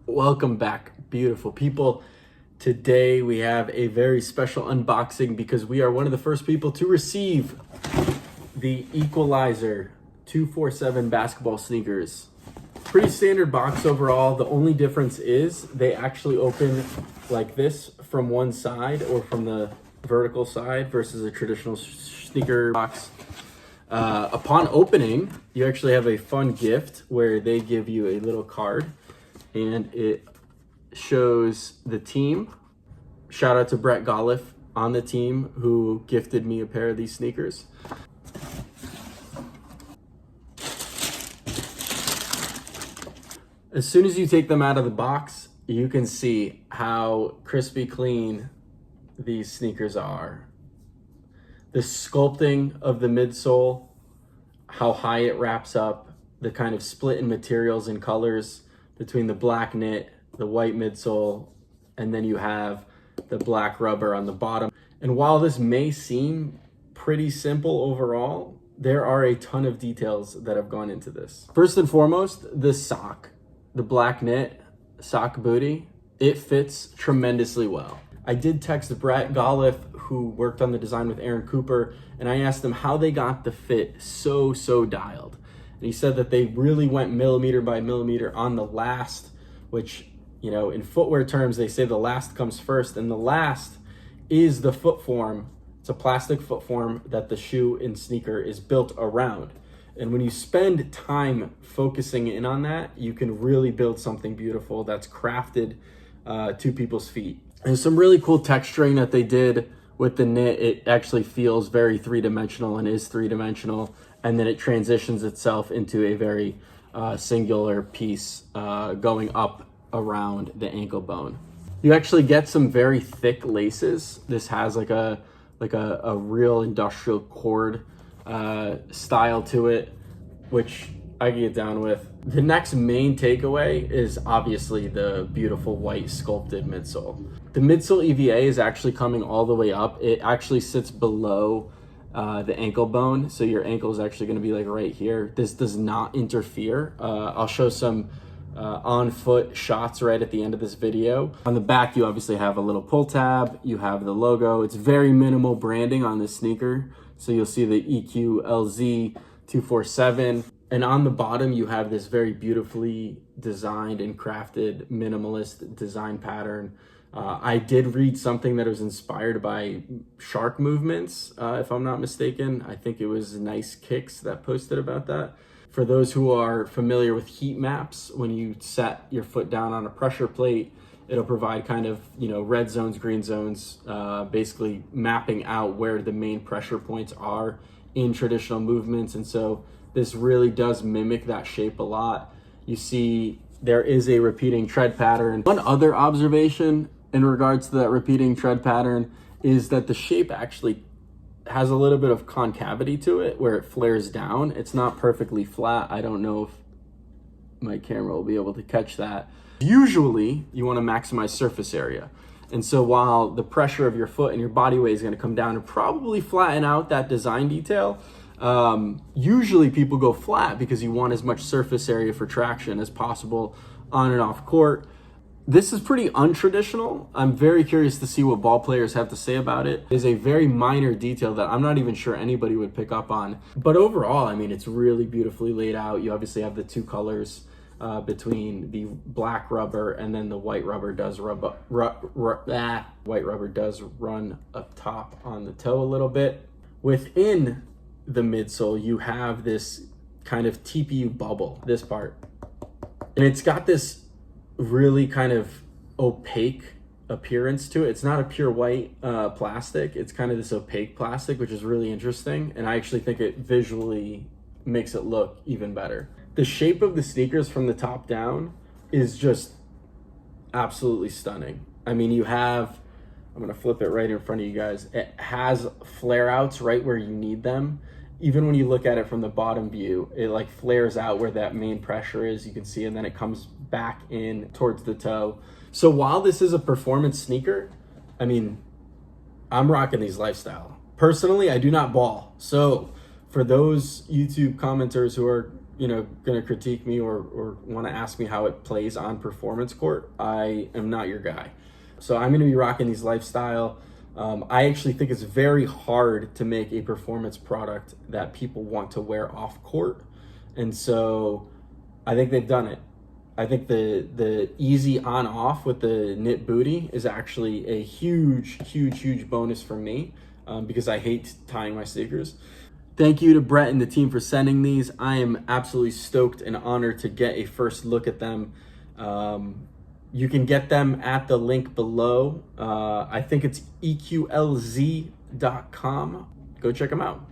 Welcome back, beautiful people. Today we have a very special unboxing because we are one of the first people to receive the EQLZ 247 basketball sneakers. Pretty standard box overall. The only difference is they actually open like this from one side or from the vertical side versus a traditional sneaker box. Upon opening, you actually have a fun gift where they give you a little card and it shows the team. Shout out to Brett Golliff on the team who gifted me a pair of these sneakers. As soon as you take them out of the box, you can see how crispy clean these sneakers are. The sculpting of the midsole, how high it wraps up, the kind of split in materials and colors between the black knit, the white midsole, and then you have the black rubber on the bottom. And while this may seem pretty simple overall, there are a ton of details that have gone into this. First and foremost, the sock, the black knit sock booty, it fits tremendously well. I did text Brett Golliff, who worked on the design with Aaron Cooper, and I asked him how they got the fit so dialed. And he said that they really went millimeter by millimeter on the last, which, you know, in footwear terms, they say the last comes first, and the last is the foot form. It's a plastic foot form that the shoe and sneaker is built around. And when you spend time focusing in on that, you can really build something beautiful that's crafted to people's feet. There's some really cool texturing that they did with the knit. It actually feels very three-dimensional and is three-dimensional. And then it transitions itself into a very singular piece going up around the ankle bone. You actually get some very thick laces. This has like a real industrial cord style to it, which I can get down with. The next main takeaway is obviously the beautiful white sculpted midsole. The midsole EVA is actually coming all the way up. It actually sits below the ankle bone, so your ankle is actually going to be like right here. This does not interfere. I'll show some on foot shots right at the end of this video. On the back, you obviously have a little pull tab. You have the logo. It's very minimal branding on this sneaker, so you'll see the EQLZ 247. And on the bottom, you have this very beautifully designed and crafted minimalist design pattern. I did read something that was inspired by shark movements, if I'm not mistaken. I think it was Nice Kicks that posted about that. For those who are familiar with heat maps, when you set your foot down on a pressure plate, it'll provide kind of, you know, red zones, green zones, basically mapping out where the main pressure points are in traditional movements. And so this really does mimic that shape a lot. You see there is a repeating tread pattern. One other observation in regards to that repeating tread pattern is that the shape actually has a little bit of concavity to it where it flares down. It's not perfectly flat. I don't know if my camera will be able to catch that. Usually you want to maximize surface area. And so while the pressure of your foot and your body weight is going to come down and probably flatten out that design detail, usually people go flat because you want as much surface area for traction as possible on and off court. This is pretty untraditional. I'm very curious to see what ball players have to say about it. It is a very minor detail that I'm not even sure anybody would pick up on. But overall, I mean, it's really beautifully laid out. You obviously have the two colors between the black rubber and then the white rubber does white rubber does run up top on the toe a little bit. Within the midsole, you have this kind of TPU bubble, this part. And it's got this really kind of opaque appearance to it. It's not a pure white plastic. It's kind of this opaque plastic, which is really interesting. And I actually think it visually makes it look even better. The shape of the sneakers from the top down is just absolutely stunning. I mean, you have, I'm gonna flip it right in front of you guys. It has flare outs right where you need them. Even when you look at it from the bottom view, it like flares out where that main pressure is, you can see, and then it comes back in towards the toe. So while this is a performance sneaker, I mean, I'm rocking these lifestyle. Personally, I do not ball. So for those YouTube commenters who are going to critique me or want to ask me how it plays on performance court, I am not your guy. So I'm going to be rocking these lifestyle. I actually think it's very hard to make a performance product that people want to wear off court. And so I think they've done it. I think the easy on off with the knit booty is actually a huge bonus for me, because I hate tying my sneakers. Thank you to Brett and the team for sending these. I am absolutely stoked and honored to get a first look at them. You can get them at the link below. I think it's EQLZ.com. Go check them out.